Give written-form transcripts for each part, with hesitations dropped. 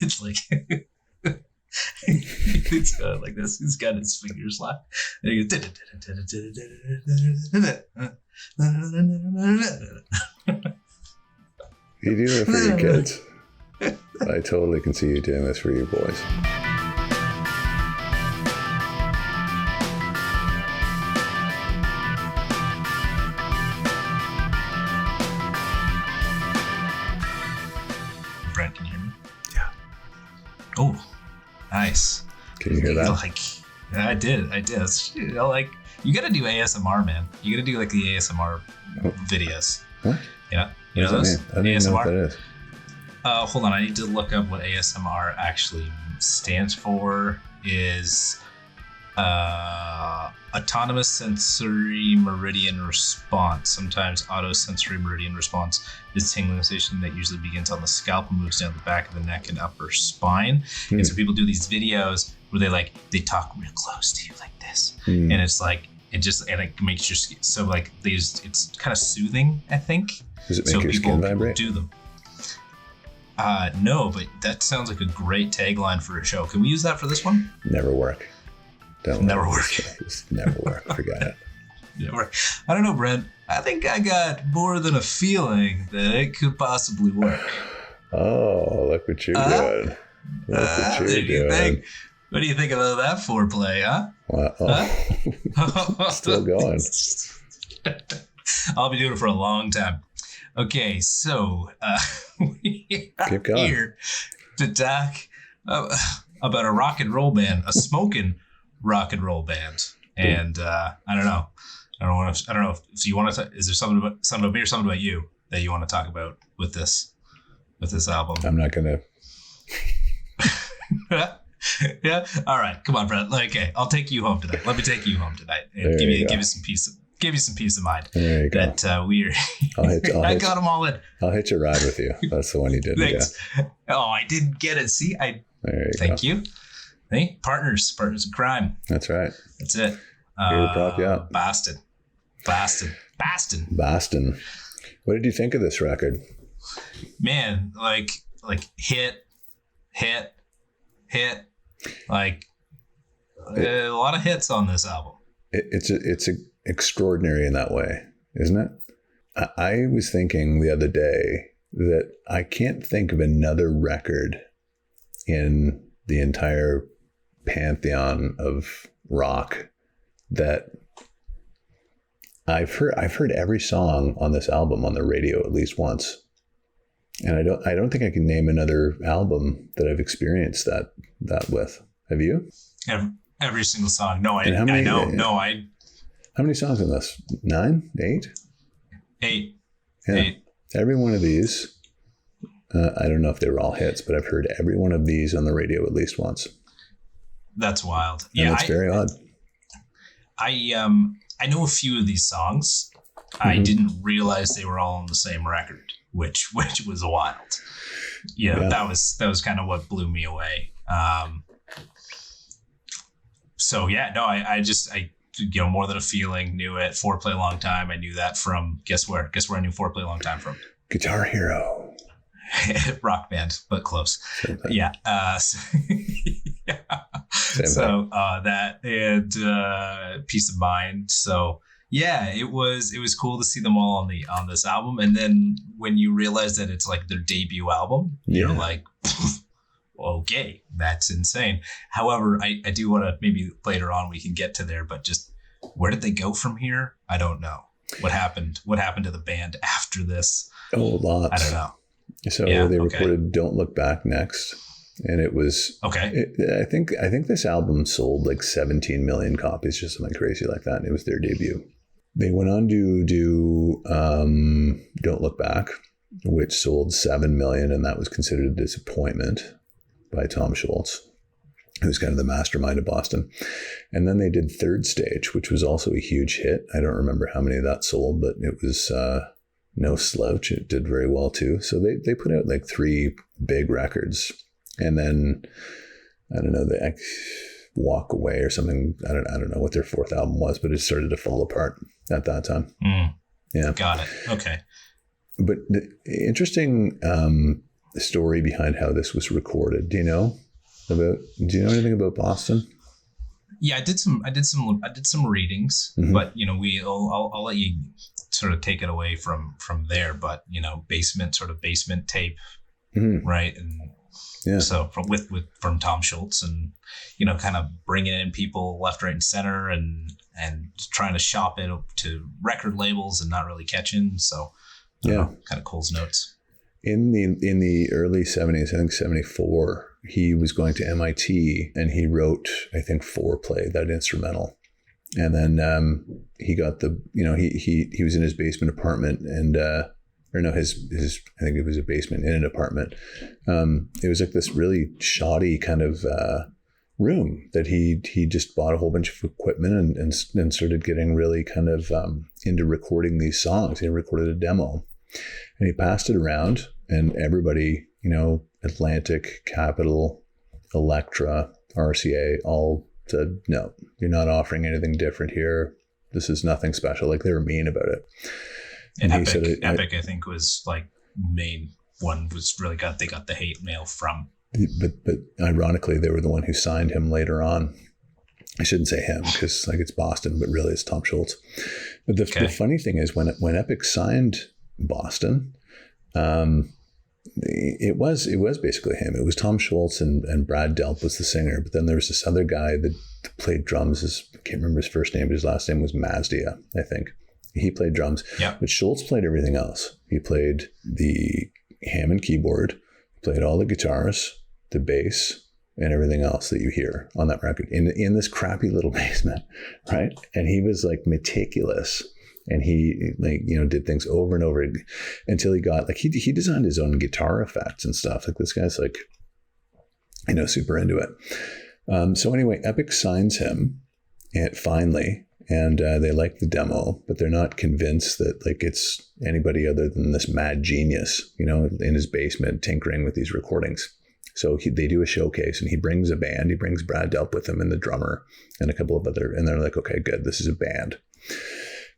It's like it's going like this. He's got his fingers locked, and he goes. You do it for your kids. I totally can see you doing this for your boys. Brent, can you hear me? Yeah. Oh, nice. Can you hear that? Like, I did. It's, you know, like, you got to do ASMR, man. You got to do like the ASMR videos. What? Yeah. You know those? I don't even know what that is. Hold on. I need to look up what ASMR actually stands for. Is autonomous sensory meridian response. Sometimes autosensory meridian response is tingling sensation that usually begins on the scalp and moves down the back of the neck and upper spine. And so people do these videos where they talk real close to you like this, and it's like it makes your skin so like it's kind of soothing, I think. Does it make your skin vibrate? Do them. No, but that sounds like a great tagline for a show. Can we use that for this one? Never work. Never work. Just never work. Forget it. Never. I don't know, Brent. I think I got more than a feeling that it could possibly work. Oh, look what you're doing. Look what you're doing. What do you think about that foreplay, huh? Huh? Still going. I'll be doing it for a long time. Okay, so we are here to talk about a rock and roll band, a smoking rock and roll band, and I don't know if you want to. Is there something about me or something about you that you want to talk about with this album? I'm not gonna. Yeah. All right. Come on, Brent. Okay, I'll take you home tonight. Let me take you home tonight and give you some peace of mind. There you that go. We're. I got them all in. I'll hitch a ride with you. That's the one you did. Thanks. Yeah. Oh, I didn't get it. See, Thank you. Hey, partners in crime. That's right. That's it. Here to prop you up. Boston. What did you think of this record? Man, like hit, like a lot of hits on this album. It's extraordinary in that way, isn't it? I was thinking the other day that I can't think of another record in the entire pantheon of rock that I've heard every song on this album on the radio at least once. And I don't think I can name another album that I've experienced that with. Have you? Every single song. No, I know. No, I. How many songs in this? 9? 8? 8. Yeah. 8. Every one of these. I don't know if they were all hits, but I've heard every one of these on the radio at least once. That's wild. And yeah, it's very odd. I know a few of these songs. Mm-hmm. I didn't realize they were all on the same record, which was wild. Yeah. That was kind of what blew me away. So yeah, no, I More Than a Feeling, knew it. Foreplay Long Time, I knew that from, guess where I knew Foreplay Long Time from? Guitar Hero. Rock band, but close. Yeah. That and Peace of Mind. So yeah, it was cool to see them all on this album. And then when you realize that it's like their debut album, you're like, okay, that's insane. However, I do want to, maybe later on we can get to there, but just where did they go from here? I don't know. What happened to the band after this? Oh, lots. I don't know. So they recorded Don't Look Back next. And it was, I think this album sold like 17 million copies, just something crazy like that. And it was their debut. They went on to do Don't Look Back, which sold 7 million. And that was considered a disappointment by Tom Scholz, who's kind of the mastermind of Boston. And then they did Third Stage, which was also a huge hit. I don't remember how many of that sold, but it was no slouch. It did very well too. So they put out like 3 big records. And then, I don't know, they Walk Away or something. I don't know what their 4th album was, but it started to fall apart at that time. Yeah. Got it. Okay. But the interesting story behind how this was recorded. Do you know anything about Boston? Yeah, I did some readings, but I'll let you sort of take it away from there. But basement tape, right? And so from Tom Schultz, and kind of bringing in people left, right, and center, and trying to shop it to record labels and not really catching. So kind of Cole's notes. In the early 70s, I think 74, he was going to MIT and he wrote, I think, Foreplay, that instrumental. And then he got he was in his basement apartment and, his I think it was a basement in an apartment. It was like this really shoddy kind of room that he just bought a whole bunch of equipment and started getting really kind of into recording these songs. He recorded a demo. And he passed it around, and everybody, Atlantic, Capitol, Elektra, RCA, all said, no, you're not offering anything different here. This is nothing special. Like, they were mean about it. And Epic, he said Epic, I think, was like main one was really they got the hate mail from. But ironically, they were the one who signed him later on. I shouldn't say him because it's Boston, but really it's Tom Schultz. But the funny thing is when Epic signed Boston, it was basically him. It was Tom Schultz and Brad Delp was the singer, but then there was this other guy that played drums. I can't remember his first name, but his last name was Mazdia, I think. He played drums, but Schultz played everything else. He played the Hammond keyboard, played all the guitars, the bass, and everything else that you hear on that record in this crappy little basement, right? And he was like meticulous. And he did things over and over until he got he designed his own guitar effects and stuff. Like, this guy's super into it. So anyway, Epic signs him finally, and they like the demo, but they're not convinced that it's anybody other than this mad genius, in his basement tinkering with these recordings. So they do a showcase, and he brings a band. He brings Brad Delp with him and the drummer and a couple of other, and they're like, okay, good, this is a band.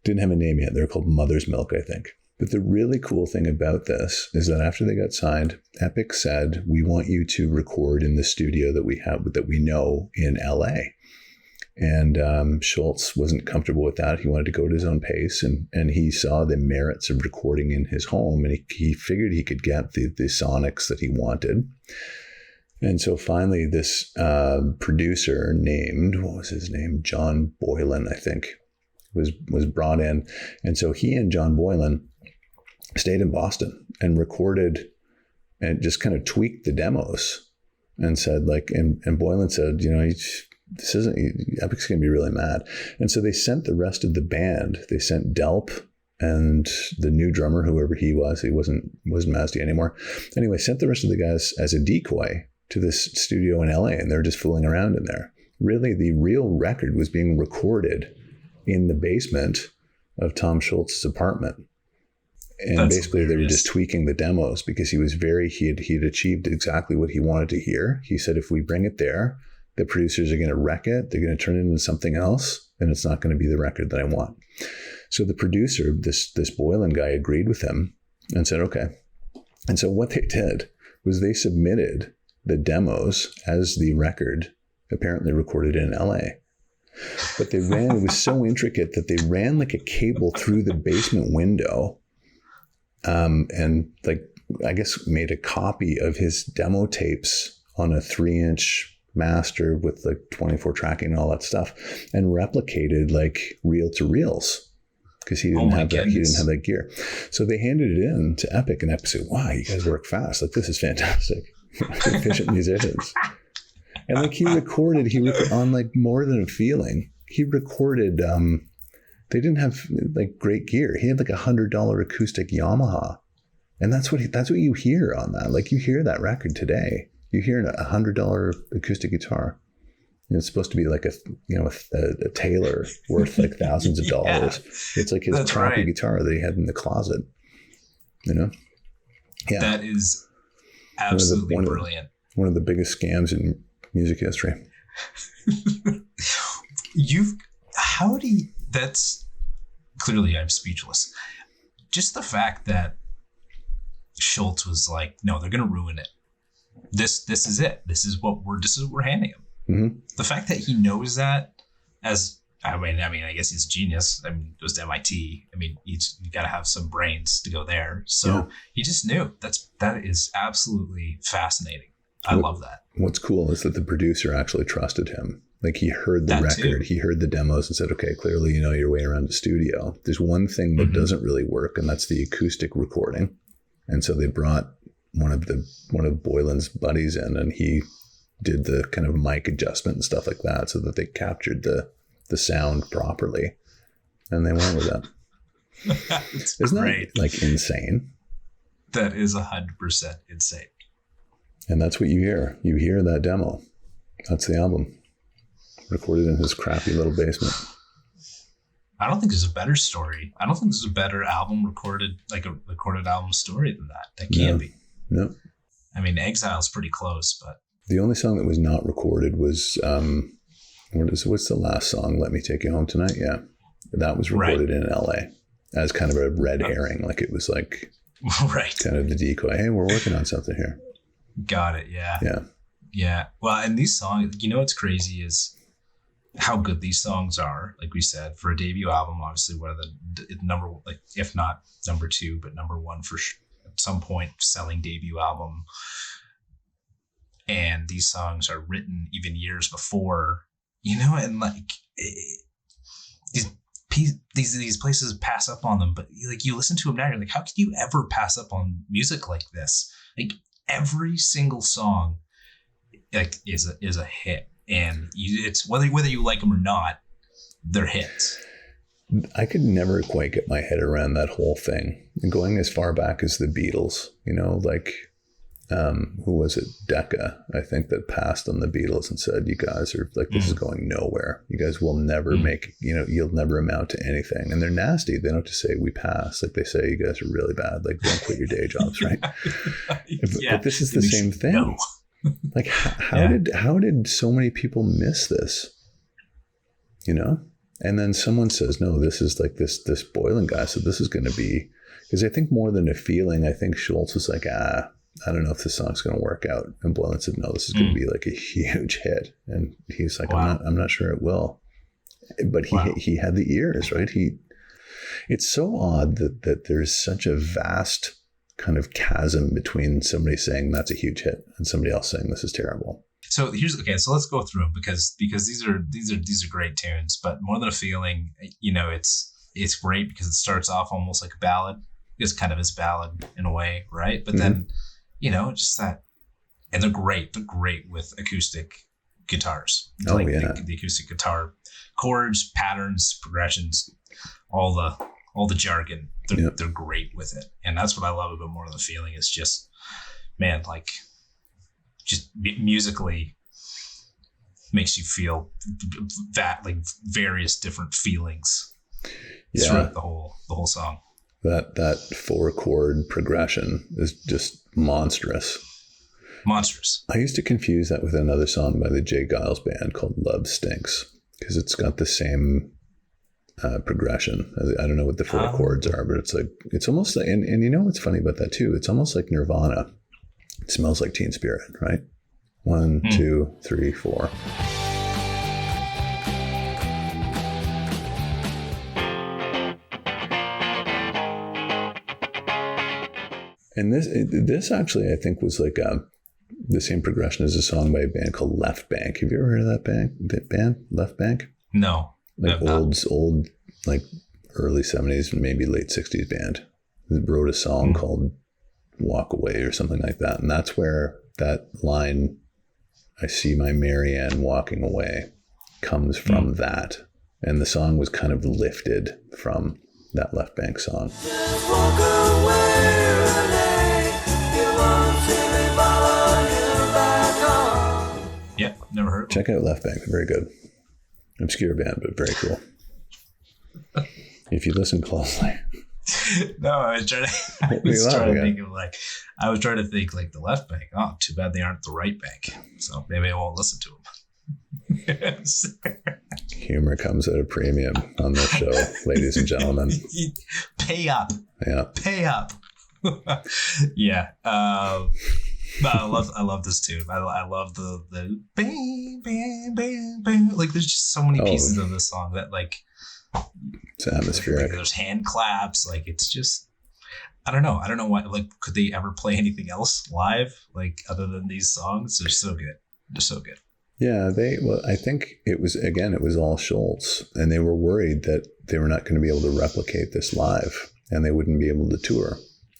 Didn't have a name yet. They're called Mother's Milk, I think. But the really cool thing about this is that after they got signed, Epic said, we want you to record in the studio that we know in LA. And Schultz wasn't comfortable with that. He wanted to go at his own pace, and he saw the merits of recording in his home, and he figured he could get the sonics that he wanted. And so finally this producer named, what was his name? John Boylan, I think, was brought in. And so he and John Boylan stayed in Boston and recorded and just kind of tweaked the demos and said and Boylan said, this isn't, Epic's going to be really mad. And so they sent the rest of the band. They sent Delp and the new drummer, whoever he wasn't Mazdy anymore. Anyway, sent the rest of the guys as a decoy to this studio in LA, and they're just fooling around in there. Really, the real record was being recorded in the basement of Tom Schultz's apartment. And that's basically hilarious. They were just tweaking the demos because he had achieved exactly what he wanted to hear. He said, if we bring it there, the producers are going to wreck it. They're going to turn it into something else, and it's not going to be the record that I want. So the producer, this Boylan guy, agreed with him and said, okay. And so what they did was they submitted the demos as the record apparently recorded in LA. But it was so intricate that they ran like a cable through the basement window, and I guess made a copy of his demo tapes on a 3-inch master with 24 tracking and all that stuff, and replicated reel to reels because he didn't have that gear. So they handed it in to Epic, and Epic said, wow, you guys work fast. This is fantastic. Efficient musicians. And he recorded on More Than a Feeling. He recorded, they didn't have great gear. He had $100 acoustic Yamaha. And that's what you hear on that. You hear that record today. You hear a $100 acoustic guitar. It's supposed to be a Taylor worth thousands of dollars. It's his crappy guitar that he had in the closet. Yeah. That is absolutely brilliant. One of the biggest scams in music history. That's clearly, I'm speechless. Just the fact that Schultz was like, no, they're going to ruin it. This is it. This is what we're handing him. Mm-hmm. The fact that he knows that I guess he's a genius. I mean, it was to MIT. I mean, you got to have some brains to go there. So he just knew. That is absolutely fascinating. I love that. What's cool is that the producer actually trusted him. Like he heard the record, he heard the demos and said, okay, clearly, you know your way around the studio. There's one thing that doesn't really work, and that's the acoustic recording. And so they brought one of Boylan's buddies in, and he did the kind of mic adjustment and stuff like that so that they captured the sound properly. And they went with that. Isn't great. That like insane? That is 100% insane. And that's what you hear. You hear that demo. That's the album. Recorded in his crappy little basement. I don't think there's a better story. I don't think there's a better album recorded album story than that. That can't be. No. I mean, Exile's pretty close, but the only song that was not recorded was what's the last song? Let Me Take You Home Tonight. Yeah, that was recorded in LA as kind of a red herring. Like it was like kind of the decoy. Hey, we're working on something here. Got it. Yeah. Yeah. Yeah. Well, and these songs, you know, what's crazy is how good these songs are. Like we said, for a debut album, obviously one of the number, like if not number 2, but number 1 for at some point selling debut album. And these songs are written even years before, you know, and like these places pass up on them. But like you listen to them now, you're like, how could you ever pass up on music like this? Like every single song, like is a hit, and it's whether you like them or not, they're hits. I could never quite get my head around that whole thing. And going as far back as the Beatles, you know, like. Who was it? Decca, I think, that passed on the Beatles and said, you guys are like, this is going nowhere. You guys will never make, you know, you'll never amount to anything. And they're nasty. They don't just say we pass. Like they say, you guys are really bad. Like don't quit your day jobs, right? But this is the same thing. No. Like how did so many people miss this? You know? And then someone says, no, this is like this Boylan guy. So this is going to be, because I think more than a feeling, I think Schultz was like, I don't know if this song's going to work out. And Boylan said, no, this is going to be like a huge hit. And he's like, I'm not sure it will. But he had the ears, right? It's so odd that there's such a vast kind of chasm between somebody saying that's a huge hit and somebody else saying this is terrible. So so let's go through them because these are great tunes, but More Than a Feeling, you know, it's great because it starts off almost like a ballad. It's kind of his ballad in a way, right? But then, you know, just that, and they're great. They're great with acoustic guitars. The acoustic guitar chords, patterns, progressions, all the jargon. They're great with it, and that's what I love about More Than a Feeling. Is just, man, like, just musically makes you feel that like various different feelings throughout the whole song. That 4-chord progression is just monstrous. I used to confuse that with another song by the Jay Giles Band called Love Stinks, because it's got the same progression. I don't know what the 4 chords are, but it's almost like, and you know what's funny about that too? It's almost like Nirvana. It smells like Teen Spirit, right? 1, 2, 3, 4. And this actually, I think, was like the same progression as a song by a band called Left Bank. Have you ever heard of that band? Left Bank? No. Like old, like early 70s, maybe late 60s band. They wrote a song called Walk Away or something like that. And that's where that line, I see my Marianne walking away, comes from that. And the song was kind of lifted from that Left Bank song. Just walk away, Renee. You won't see me follow you back home. Yeah, never heard. Check out Left Bank. They're very good. Obscure band, but very cool. If you listen closely. No, I was trying to think like the Left Bank. Oh, too bad they aren't the Right Bank. So maybe I won't listen to them. Humor comes at a premium on this show, ladies and gentlemen. Pay up. Yeah. Pay up. Yeah. I love this tune. I love the bang, bang, bang, bang. Like there's just so many pieces of this song that like it's atmospheric. Like, there's hand claps. Like it's just, I don't know why. Like, could they ever play anything else live? Like other than these songs? They're so good. They're so good. Yeah, I think it was all Schultz, and they were worried that they were not going to be able to replicate this live, and they wouldn't be able to tour.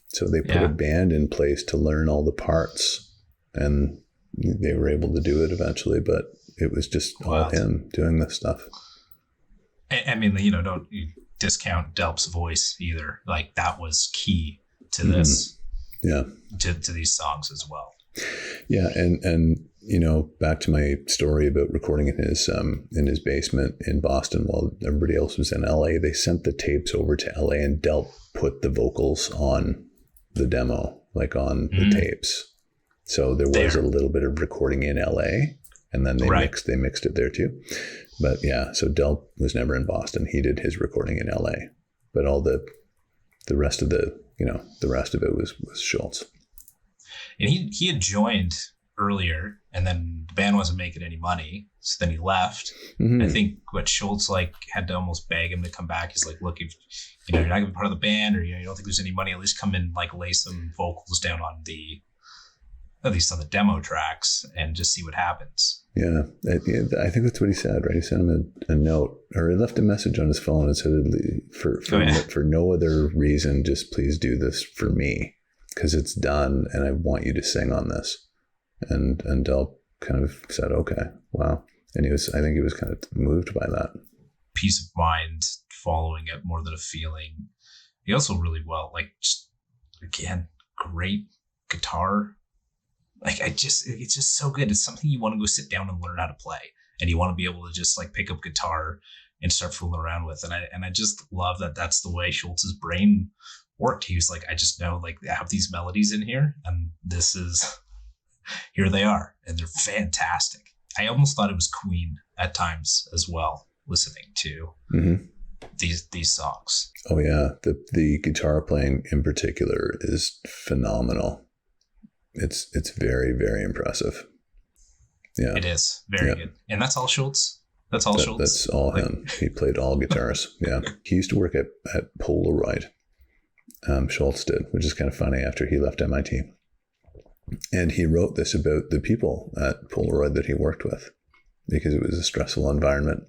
So they put a band in place to learn all the parts, and they were able to do it eventually, but it was just all him doing this stuff. I mean, don't discount Delp's voice either. Like that was key to this. Yeah. To these songs as well. Yeah. And, back to my story about recording in his basement in Boston while everybody else was in LA, they sent the tapes over to LA and Delp put the vocals on the demo, like on the tapes. So there was a little bit of recording in LA, and then they mixed it there too. But yeah, so Delp was never in Boston. He did his recording in LA, but all the rest of the rest of it was Schultz. And he had joined earlier, and then the band wasn't making any money, so then he left. I think Schultz like had to almost beg him to come back. He's like, look, if you're not gonna be part of the band, or you don't think there's any money, at least come in, like lay some vocals down on at least on the demo tracks, and just see what happens. Yeah, I think that's what he said, right? He sent him a note, or he left a message on his phone and said, for no other reason, just please do this for me, because it's done, and I want you to sing on this. And Delp kind of said, okay, wow. And I think he was kind of moved by that. Peace of mind, following it more than a feeling. He also really just, again, great guitar. Like it's just so good. It's something you want to go sit down and learn how to play, and you want to be able to just like pick up guitar and start fooling around with. And I just love that that's the way Schultz's brain worked. He was like, I just know, like, I have these melodies in here, and here they are, and they're fantastic. I almost thought it was Queen at times as well, listening to these songs. Oh yeah, the guitar playing in particular is phenomenal. It's very, very impressive. Yeah, it is very good, and that's all Schultz. That's all Schultz. That's all him. He played all guitars. Yeah, he used to work at Polaroid. Schultz did, which is kind of funny after he left MIT. And he wrote this about the people at Polaroid that he worked with, because it was a stressful environment.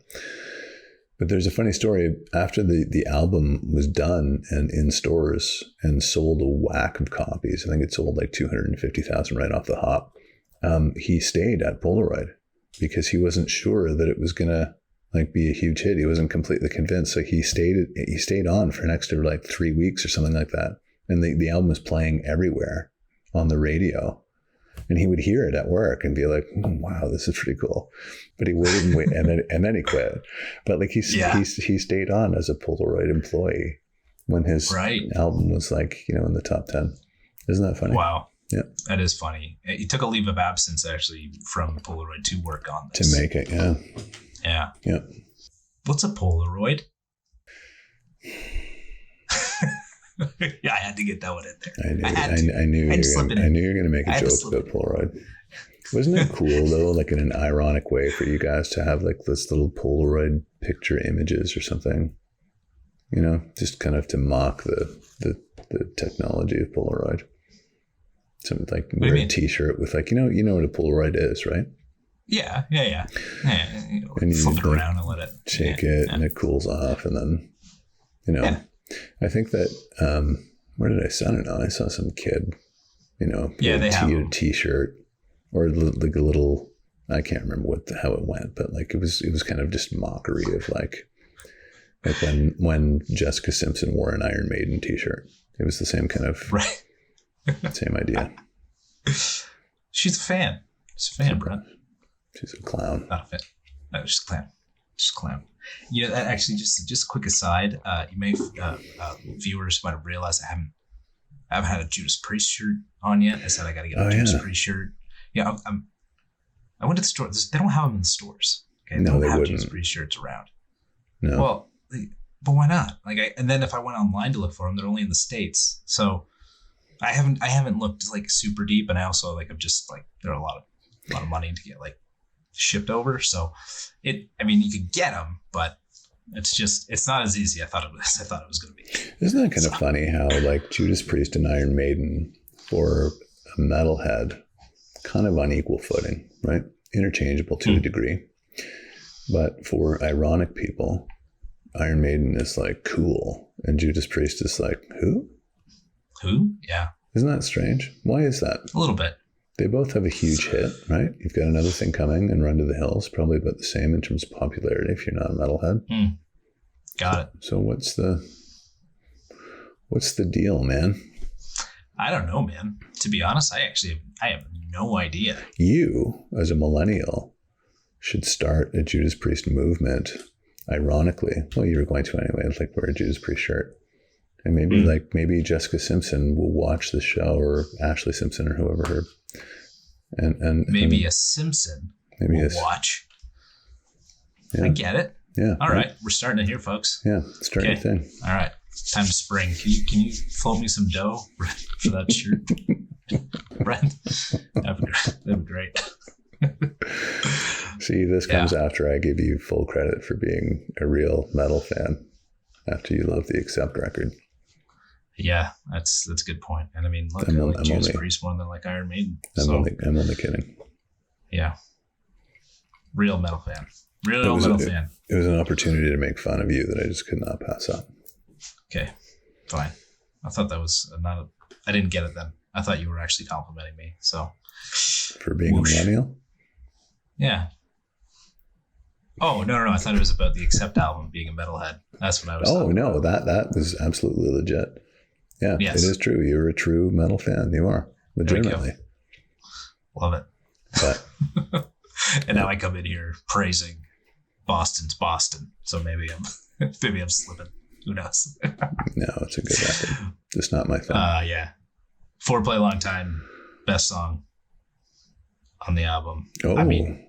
But there's a funny story. After the album was done and in stores and sold a whack of copies, I think it sold like 250,000 right off the hop. He stayed at Polaroid because he wasn't sure that it was going to like be a huge hit. He wasn't completely convinced. So he stayed on for an extra like 3 weeks or something like that. And the album was playing everywhere on the radio. And he would hear it at work and be like, wow, this is pretty cool. But he waited and then he quit. But like he stayed on as a Polaroid employee when his album was like, in the top 10. Isn't that funny? Wow. Yeah. That is funny. He took a leave of absence actually from Polaroid to work on this. To make it, yeah. Yeah. Yeah. What's a Polaroid? Yeah, I had to get that one in there. I knew you were going to make a joke about Polaroid. Wasn't it cool though, like in an ironic way, for you guys to have like this little Polaroid picture images or something? Just kind of to mock the technology of Polaroid. Something like wear a T-shirt with like you know what a Polaroid is, right? Yeah. And you flip it around and let it shake it, and it cools off, and then I think that where did I saw some kid, they have a T-shirt or like a little, I can't remember how it went, but like it was kind of just mockery of like when Jessica Simpson wore an Iron Maiden T-shirt. It was the same kind of same idea. She's a fan. She's a fan, Brent. She's a clown. Not a fan. No, she's a clown. Just a clown. That actually, just a quick aside. You may viewers might have realized I haven't had a Judas Priest shirt on yet. I said I got to get a Judas Priest shirt. Yeah, I went to the store. They don't have them in the stores. Okay, no, they don't have wouldn't. Judas Priest shirts around. No. Well, but why not? And then if I went online to look for them, they're only in the States. So I haven't looked like super deep, and I also like I'm just like there are a lot of money to get like shipped over. So you could get them, but it's not as easy as I thought it was going to be. Isn't that kind of funny how like Judas Priest and Iron Maiden for a metalhead kind of on equal footing, right? Interchangeable to a degree. But for ironic people, Iron Maiden is like cool and Judas Priest is like, who? Who? Yeah. Isn't that strange? Why is that? A little bit. They both have a huge hit, right? You've got Another Thing Coming and Run to the Hills, probably about the same in terms of popularity if you're not a metalhead. Got it. So what's the deal, man? I don't know, man. To be honest, I have no idea. You, as a millennial, should start a Judas Priest movement. Ironically, well, you were going to anyway, like wear a Judas Priest shirt. And maybe Jessica Simpson will watch the show, or Ashley Simpson, or whoever and maybe a Simpson will watch. Yeah. I get it. Yeah. All right. We're starting it here, folks. Yeah. Start your thing. All right. Time to spring. Can you float me some dough for that shirt? Brent? That'd be great. See, this comes after I give you full credit for being a real metal fan after you love the Accept record. Yeah, that's a good point. And I mean, look, I like Judas Priest more than like Iron Maiden. I'm only kidding. Yeah. Real metal fan. Real metal fan. It was an opportunity to make fun of you that I just could not pass up. Okay, fine. I thought that was I didn't get it then. I thought you were actually complimenting me. So for being a millennial? Yeah. Oh, no. I thought it was about the Accept album being a metalhead. That's what I was talking about. That was absolutely legit. Yeah, yes. It is true. You're a true metal fan. You are. Legitimately. Love it. But, and now I come in here praising Boston's Boston. So maybe I'm slipping. Who knows? No, it's a good record. Just not my thing. Yeah. Foreplay Long Time. Best song on the album. Oh. I mean,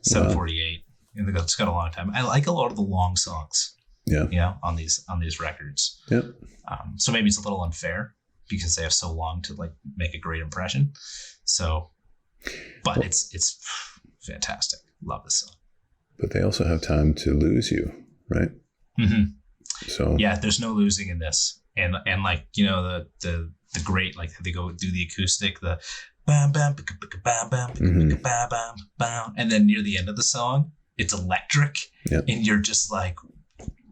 748. Wow. It's got a long time. I like a lot of the long songs. Yeah. You know, on these records. Yep. So maybe it's a little unfair because they have so long to like make a great impression. So, but it's fantastic. Love this song. But they also have time to lose you, right? Mm-hmm. So yeah, there's no losing in this, and like you know the great like they go do the acoustic, the bam bam bam bam bam bam bam, and then near the end of the song, it's electric, and you're just like,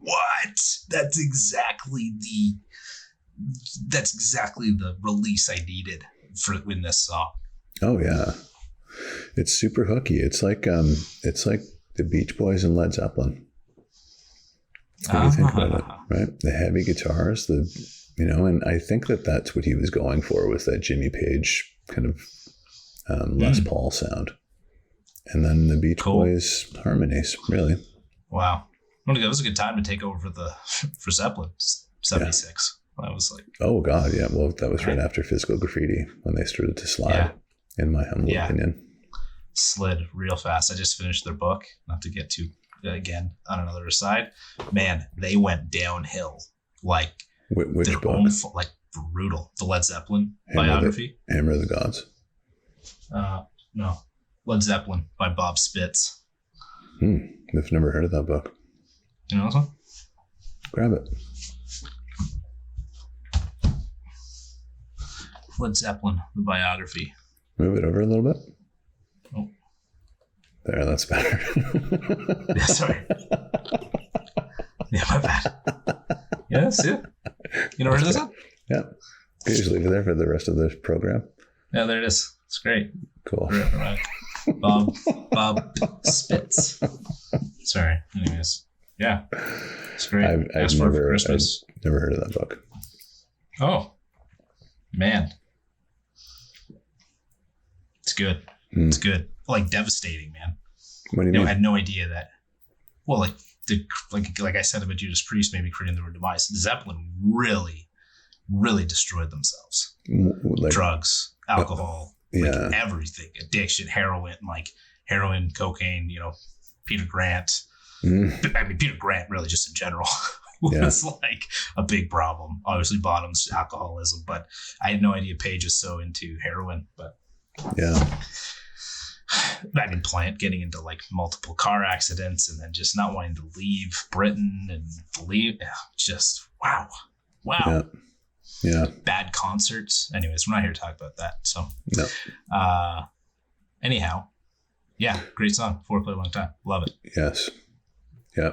what? That's exactly the release I needed for in this song. Oh yeah, it's super hooky. It's like the Beach Boys and Led Zeppelin. When you think about it, right? The heavy guitars, and I think that's what he was going for, was that Jimmy Page kind of Les Paul sound, and then the Beach Boys harmonies. Really, wow. That was a good time to take over for Zeppelin. 76. Yeah. That was like, oh god, yeah. Well, that was right after Physical Graffiti when they started to slide. In my humble opinion, slid real fast. I just finished their book. Not to get too again on another aside. Man, they went downhill like which their book? Own, like brutal. The Led Zeppelin biography. Hammer of the Gods. No, Led Zeppelin by Bob Spitz. I've never heard of that book. You know this one? Grab it. Led Zeppelin, the biography. Move it over a little bit. Oh. There, that's better. Yeah, sorry. Yeah, my bad. Yeah, see it? You know where it is? Yeah. Okay, just leave it there for the rest of the program. Yeah, there it is. It's great. Cool. Right. Bob Spitz. Sorry. Anyways. Yeah. It's great. I've never heard of that book. Oh. Man. It's good. It's good. Like devastating, man. What do you mean? I had no idea that. Well, like I said about Judas Priest, maybe creating their demise. Zeppelin really, really destroyed themselves. Like, drugs, alcohol, everything, addiction, heroin, cocaine. Peter Grant. I mean, Peter Grant, really, just in general, was like a big problem. Obviously, Bottom's alcoholism, but I had no idea Paige was so into heroin. But yeah. I mean, Plant getting into like multiple car accidents and then just not wanting to leave Britain and just wow. Yeah. Bad concerts. Anyways, we're not here to talk about that. So, no. Anyhow, yeah, great song. Foreplay, long time. Love it. Yes. Yeah.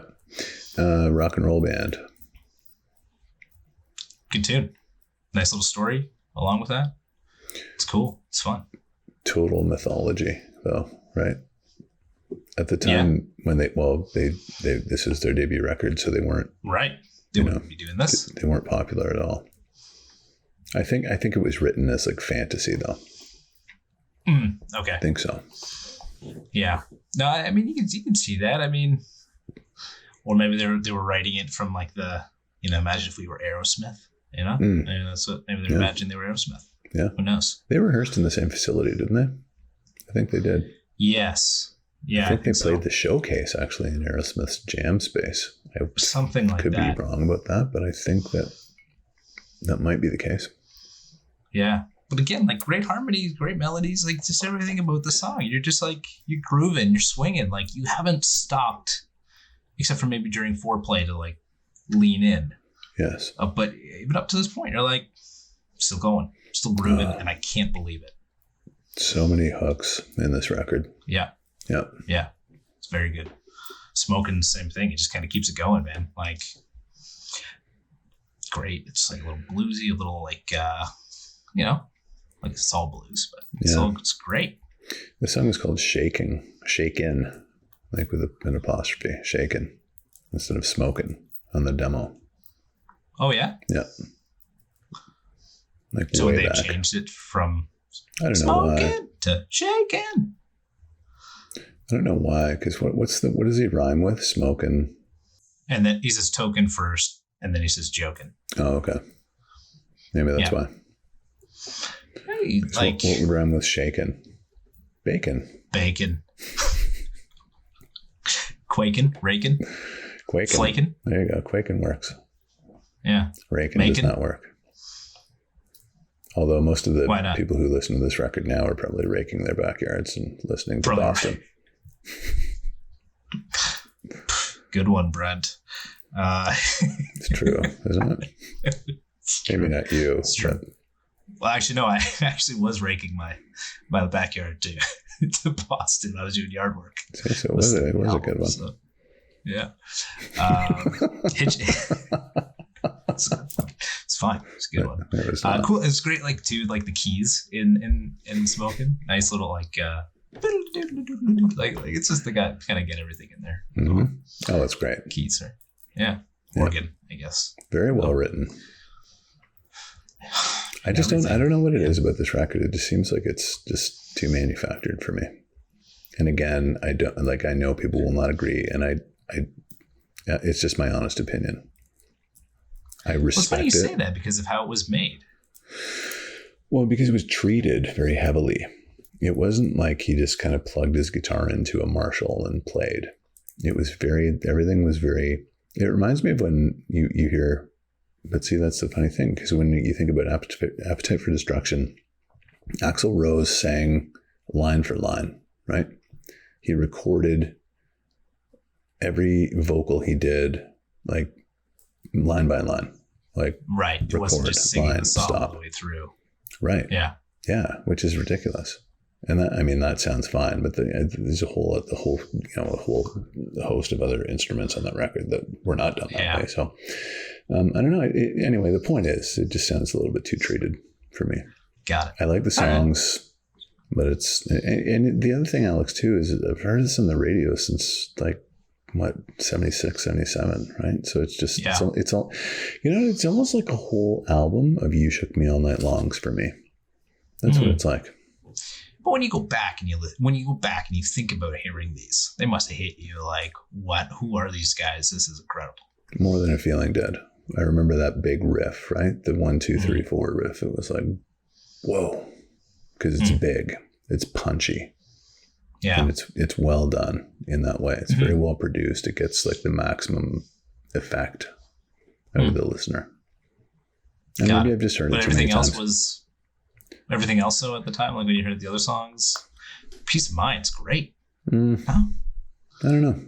Rock and roll band. Good tune. Nice little story along with that. It's cool. It's fun. Total mythology, though, right? At the time when they this is their debut record, so they weren't right. They wouldn't be doing this. They weren't popular at all. I think it was written as like fantasy, though. Okay. I think so. Yeah. No, I mean you can see that. I mean, or maybe they were writing it from like the imagine if we were Aerosmith. Maybe that's what maybe they imagined they were Aerosmith. Yeah. Who knows? They rehearsed in the same facility, didn't they? I think they did. Yes. Yeah. I think they played the showcase actually in Aerosmith's jam space. Something like could that. Could be wrong about that, but I think that might be the case. Yeah. But again, like great harmonies, great melodies, like just everything about the song. You're just like, you're grooving, you're swinging. Like you haven't stopped, except for maybe during foreplay to like lean in. Yes. But even up to this point, you're like still going, still grooving, and I can't believe it. So many hooks in this record. Yeah. Yeah. Yeah. It's very good. Smoking, same thing. It just kind of keeps it going, man. Like, great. It's like a little bluesy, a little like, like it's all blues, but it's great. The song is called Shaken, like with an apostrophe, Shaken, instead of Smoking on the demo. Oh, yeah? Yeah. Like so way they back. Changed it from I don't know why. Smoking to Shaken. I don't know why, because what does he rhyme with? Smoking. And then he says token first, and then he says joking. Oh, okay. Maybe that's why. Hey, so what would rhyme with shaken? Bacon. Quaking, raking, Quaking. flaking. There you go. Quaking works. Yeah. Raking does not work. Although most of the people who listen to this record now are probably raking their backyards and listening to Boston. Good one, Brent. It's true, isn't it? Maybe not you. It's true. But... Well, actually, no. I actually was raking my backyard to Boston. I was doing yard work. So it was a good one. So, yeah. It's fine. It's a good one. Cool. It's great. Like too, like the keys in Smoking. Nice little like it's just the guy kind of get everything in there. Mm-hmm. Oh, that's great. Keys, right? Yeah. Organ, I guess. Very well written. I don't know what it is about this record. It just seems like it's just too manufactured for me. And again, I know people will not agree, and I it's just my honest opinion. I respect it. It's funny you say that because of how it was made. Well, because it was treated very heavily. It wasn't like he just kind of plugged his guitar into a Marshall and played. Everything was very, it reminds me of when you hear, but see, that's the funny thing, because when you think about Appetite for Destruction, Axl Rose sang line for line, right? He recorded every vocal he did, like line by line, like right. It wasn't just singing the song all the way through. Right. Yeah. Yeah, which is ridiculous. And that sounds fine, but there's a whole host of other instruments on that record that were not done that way. So I don't know. Anyway, the point is, it just sounds a little bit too treated for me. Got it. I like the songs, but it's, and the other thing, Alex, too, is I've heard this on the radio since like, 76, 77, right? So it's just, it's all, it's almost like a whole album of You Shook Me All Night Longs for me. That's what it's like. But when you go back and you think about hearing these, they must have hit you like, what? Who are these guys? This is incredible. More Than a Feeling did. I remember that big riff, right? The 1, 2, 3, 4 riff. It was like, whoa, because it's big, it's punchy, and it's well done in that way. It's very well produced. It gets like the maximum effect out of the listener. And maybe I've just heard it too many times. Everything else though at the time, like when you heard the other songs, Peace of Mind's great. Huh? I don't know.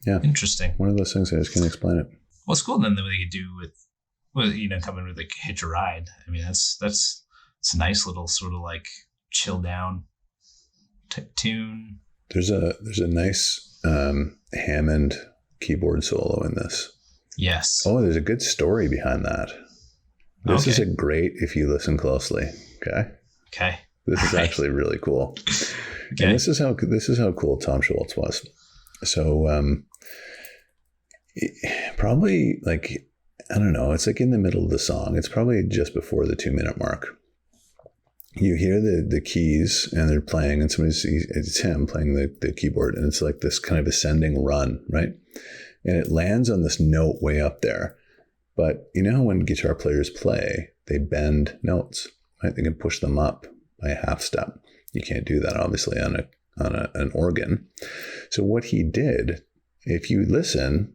Yeah. Interesting. One of those things I just can't explain it. Well, it's cool then that they could do with coming with like Hitch a Ride. I mean, it's a nice little sort of like chill down tune. There's a nice Hammond keyboard solo in this. Yes. Oh, there's a good story behind that. This is a great if you listen closely. Okay. This is actually really cool. Okay. And this is how cool Tom Scholz was. So probably like, I don't know, it's like in the middle of the song. It's probably just before the 2-minute mark. You hear the keys and they're playing, and it's him playing the keyboard, and it's like this kind of ascending run, right? And it lands on this note way up there. But you know how when guitar players play, they bend notes, right? They can push them up by a half step. You can't do that obviously on an organ. So what he did, if you listen,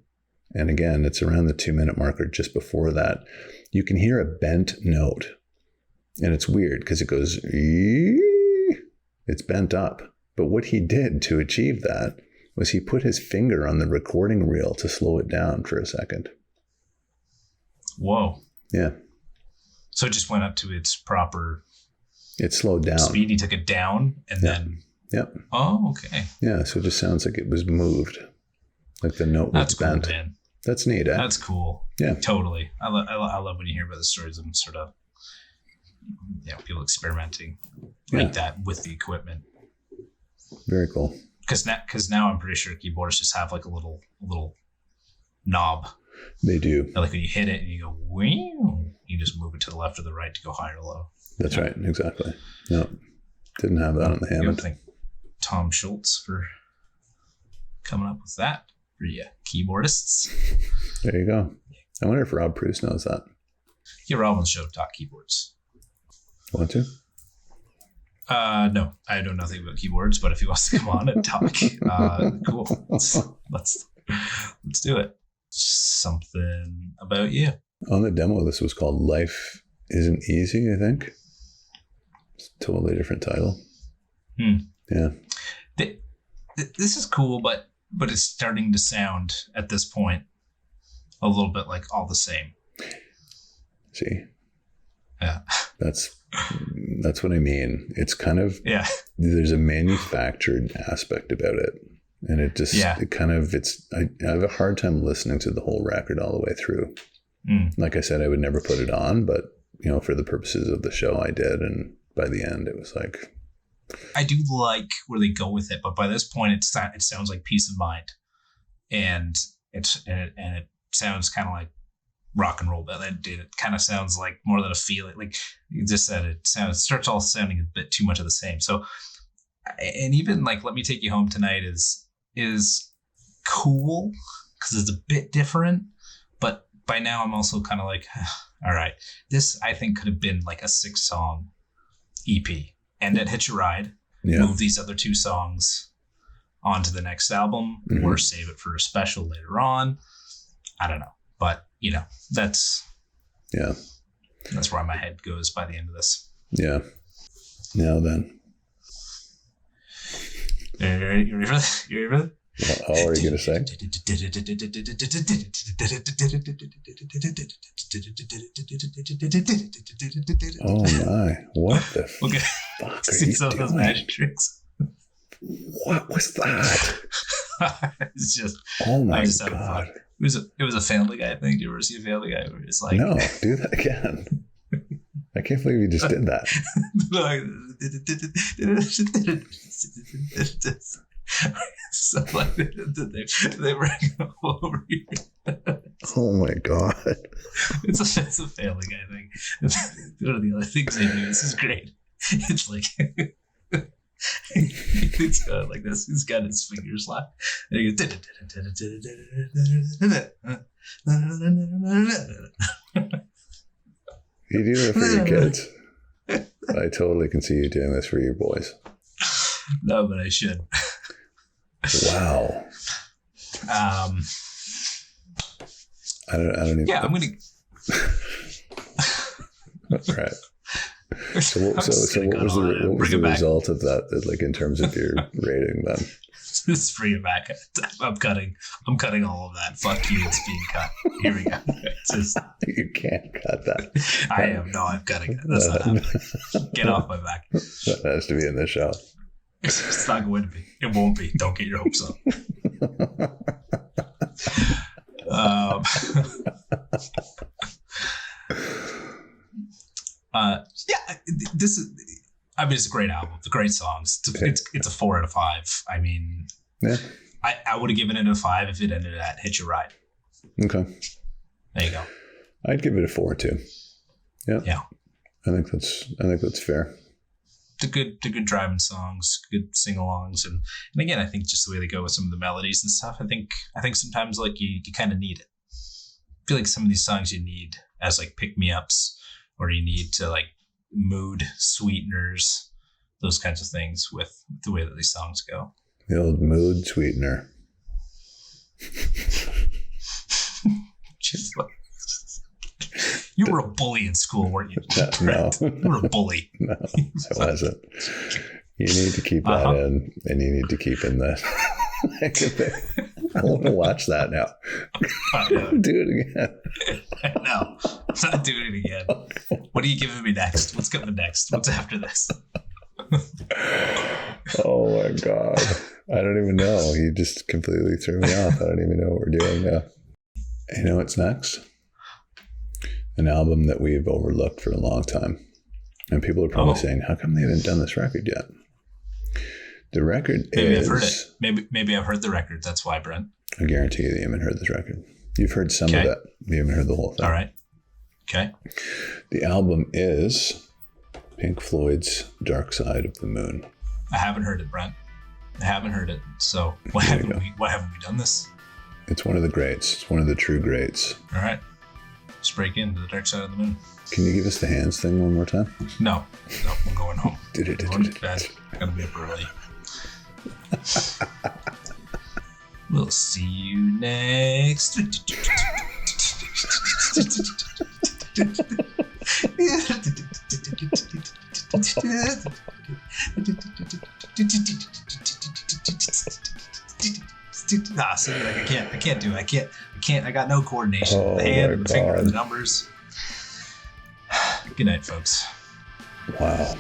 and again, it's around the 2-minute marker just before that, you can hear a bent note. And it's weird because it goes, it's bent up. But what he did to achieve that was he put his finger on the recording reel to slow it down for a second. Whoa. Yeah. So it just went up to its proper... It slowed down. Speed, he took it down and then... Yep. Oh, okay. Yeah, so it just sounds like it was moved. Like the note was bent. Cool, man. That's neat, eh? That's cool. Yeah. Totally. I love when you hear about the stories of sort of, people experimenting like that with the equipment. Very cool. Because now I'm pretty sure keyboards just have like a little knob. They do. And like when you hit it and you go, whew, you just move it to the left or the right to go high or low. That's right. Exactly. No, didn't have that on the Hammond. Thank Tom Scholz for coming up with that for you keyboardists. There you go. I wonder if Rob Bruce knows that. Yeah, Rob on the show talk keyboards. Want to? No, I know nothing about keyboards, but if he wants to come on and talk, cool. Let's do it. Something about you. On the demo, this was called Life Isn't Easy, I think. It's a totally different title. Yeah. This is cool, but it's starting to sound at this point a little bit like All the Same. See? Yeah. That's what I mean. It's kind of, there's a manufactured aspect about it. And it just, I have a hard time listening to the whole record all the way through. Like I said, I would never put it on, but, for the purposes of the show, I did. And by the end, it was like... I do like where they go with it, but by this point, it sounds like Peace of Mind. And it sounds kind of like rock and roll, but it kind of sounds like more than a feeling. Like you just said, it starts all sounding a bit too much of the same. So, and even like Let Me Take You Home Tonight is cool because it's a bit different, but by now I'm also kind of like, all right, this I think could have been like a 6-song EP. End at Hitch a Ride, move these other 2 songs onto the next album, or save it for a special later on. I don't know, but that's where my head goes by the end of this. Yeah. Now then, you ready for this? What are you going to say? Oh my! What the fuck are you doing? Those magic tricks. What was that? It's just. Oh my god! It was a Family Guy thing. Do you ever see a Family Guy where it's like? No, do that again. I can't believe you just did that. So like they bring them over here. Oh my god! It's a Family Guy thing. One of the other things they do. This is great. It's like it's like this. He's got his fingers locked, and he goes. You do it for your kids. I totally can see you doing this for your boys. No, but I should. Wow. I don't even. Yeah, I'm gonna. Right. So what was the result of that? Like in terms of your rating, then? Just bring it back. I'm cutting all of that. Fuck you. It's being cut. Here we go. You can't cut that. I am. No, I'm cutting it. That's not happening. Get off my back. That has to be in the show. It's not going to be. It won't be. Don't get your hopes up. Yeah, this is. I mean, it's a great album. The great songs. It's a 4 out of 5. I mean, yeah. I would have given it a 5 if it ended at "Hitch a Ride." Okay. There you go. I'd give it a 4 too. Yeah. Yeah. I think that's fair. The good driving songs, good sing-alongs, and again, I think just the way they go with some of the melodies and stuff. I think sometimes like you kind of need it. I feel like some of these songs you need as like pick-me-ups, or you need to like mood sweeteners, those kinds of things with the way that these songs go. The old mood sweetener. You were a bully in school, weren't you? No. You were a bully. No, I wasn't. You need to keep that in, and you need to keep in the. I want to watch that now. Do it again. No, I'm not doing it again. What are you giving me next? What's coming next? What's after this? Oh my God. I don't even know. You just completely threw me off. I don't even know what we're doing now. You know what's next? An album that we've overlooked for a long time. And people are probably saying, how come they haven't done this record yet? The record maybe is... I've heard it. Maybe I've heard the record. That's why, Brent. I guarantee you haven't heard this record. You've heard some of it. You haven't heard the whole thing. All right. Okay. The album is Pink Floyd's Dark Side of the Moon. I haven't heard it, Brent. I haven't heard it. So why haven't we done this? It's one of the greats. It's one of the true greats. All right. Let's break into the Dark Side of the Moon. Can you give us the hands thing one more time? No, I'm going home. I'm going to bed. I'm going to be up early. We'll see you next. See, like I can't do it. I can't. I got no coordination. The hand, the finger, the numbers. Good night, folks. Wow.